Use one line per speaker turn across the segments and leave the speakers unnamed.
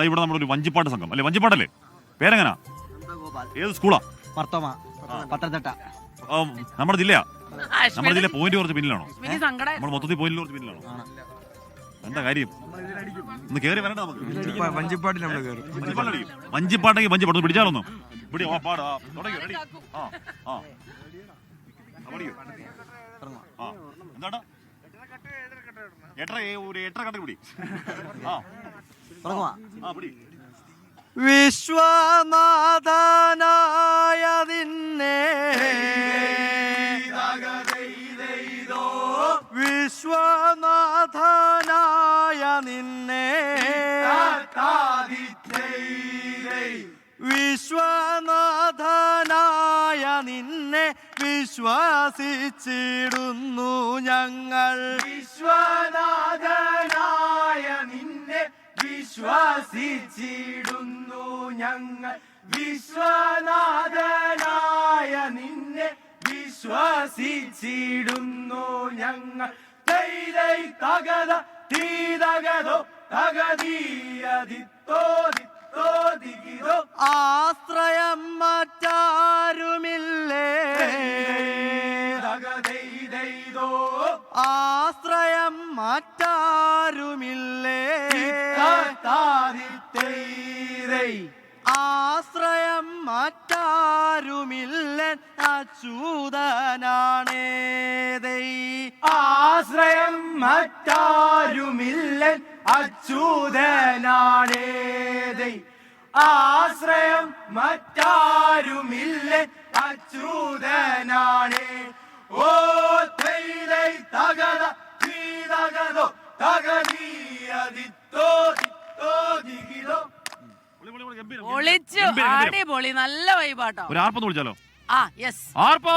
ഇവിടെ നമ്മളൊരു വഞ്ചിപ്പാട്ട് സംഘം അല്ലെ? വഞ്ചിപ്പാട്ടല്ലേ? പേരെങ്ങനാ? ഏത് സ്കൂളാ?
പത്തനംതിട്ട.
നമ്മുടെ ജില്ലയാ? നമ്മുടെ ജില്ല പോയിന്റ് കുറച്ച് പിന്നിലാണോ? നമ്മൾ മൊത്തത്തിൽ പോയിന്റ് കുറച്ച് പിന്നിലാണോ? എന്താ കാര്യം? ഒന്ന് കേറി വരണ്ട നമുക്ക്. വഞ്ചിപ്പാട്ടെങ്കിൽ വഞ്ചിപ്പാട്ട് പിടിച്ചാലൊന്നോ? പിടി പാടാ തുടങ്ങിയോ? റെഡി? എന്താടാ ഒരു എട്ടര കട്ട പിടി. പിടി.
വിശ്വനാഥനായ നിന്നെ വിശ്വനാഥനായ നിന്നെ വിശ്വനാഥനായ നിന്നെ വിശ്വസിച്ചിടുന്നു ഞങ്ങൾ.
വിശ്വനാഥനായ നിന്നെ വിശ്വസിച്ചിടുന്നു ഞങ്ങൾ. വിശ്വനാഥനായ നിന്നെ വിശ്വസിച്ചിടുന്നു ഞങ്ങൾ. തൈതൈ തകത തീതകതോ തകതീയതിത്തോ ദിത്തോ ദിഗിതോ.
ആശ്രയം മറ്റാരുമില്ലേ
തകതൈതൈതോ.
ആശ്രയം മറ്റാരുമില്ലേ ആശ്രയം മറ്റാരുമില്ല അച്യുതനാണേ ദൈ.
ആശ്രയം മറ്റാരുമില്ല അച്യുതനാണേ ദൈ. ആശ്രയം മറ്റാരുമില്ല അച്യുതനാണേ. ഓ തൈതൈ തകത തീതകതോ തകതീയതിത്തോ ദിത്തോ ദിഗിതോ.
പൊളിച്ചു, അടിപൊളി, നല്ല വൈബാട്ടോ.
ഒരു ആർപ്പൊന്ന് വിളിച്ചാലോ?
ആർപ്പോ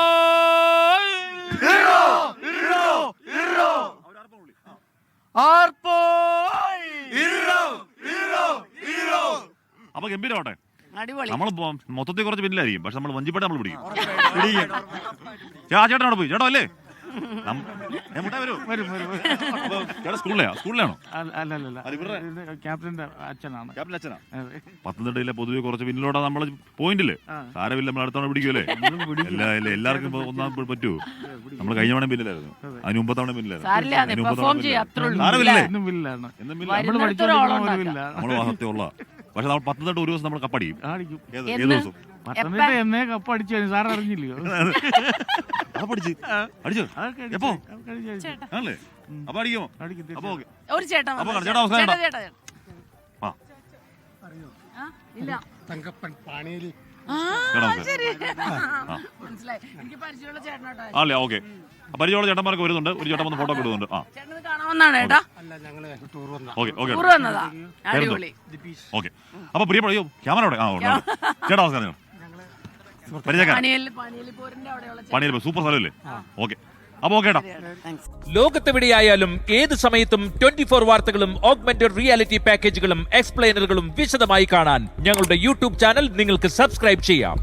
അപ്പൊ ഗംഭീരമാവട്ടെ.
അടിപൊളി.
നമ്മൾ മൊത്തത്തിൽ കുറച്ച് പിന്നിലായിരിക്കും, പക്ഷെ നമ്മൾ വഞ്ചിപ്പാട്ട് നമ്മൾ പിടിക്കും. ചേട്ടൻ അവിടെ പോയി. ചേട്ടോ അല്ലേ? സ്കൂളിലാണോ?
ക്യാപ്റ്റന്റെ അച്ഛനാണ്.
പത്തനംതിട്ടയിലെ പൊതുവെ കുറച്ച് പിന്നിലോട്ടാ നമ്മള് പോയിന്റില്. സാരമില്ല, നമ്മൾ അടുത്തവണ പിടിക്കുമല്ലേ? എല്ലാവർക്കും ഒന്നാം പറ്റുമോ? നമ്മൾ കഴിഞ്ഞ തവണ പിന്നിലായിരുന്നു, അതിന് മുമ്പത്തവണ പിന്നിലായിരുന്നു. നമ്മള് സത്യമുള്ള. പക്ഷെ നമ്മൾ പത്തനംതിട്ട ഒരു ദിവസം നമ്മൾ കപ്പടിക്കും. ഏത് ദിവസം?
പത്തനംതിട്ട എന്നേ കപ്പടിച്ചു. സാർ അറിഞ്ഞില്ലയോ?
അടിച്ചോ? എപ്പോ? ആണല്ലേ? അപ്പൊ അടിക്കുമോ? അപ്പൊ ഓക്കെ.
ഒരു ചേട്ടാ
തങ്കപ്പൻ പാണിയേലി.
അല്ലേ? ഓക്കെ. പരിചയമുള്ള ചേട്ടന്മാർക്ക് വരുന്നുണ്ട്. ഒരു ചേട്ടൻ വന്ന് ഫോട്ടോ ഇടുന്നുണ്ട്. ഓക്കെ. അപ്പൊ പ്രിയപ്പെട്ട ക്യാമറ അവിടെ. ചേട്ടാ നമസ്കാരം. പണിയിൽ സൂപ്പർ സ്ഥലമല്ലേ? ഓക്കെ. അപ്പൊ ഓക്കേട്ടാ.
ലോകത്തെവിടെയായാലും ഏത് സമയത്തും 24 വാർത്തകളും ഓഗ്മെന്റഡ് റിയാലിറ്റി പാക്കേജുകളും എക്സ്പ്ലെയിനറുകളും വിശദമായി കാണാൻ ഞങ്ങളുടെ യൂട്യൂബ് ചാനൽ നിങ്ങൾക്ക് സബ്സ്ക്രൈബ് ചെയ്യാം.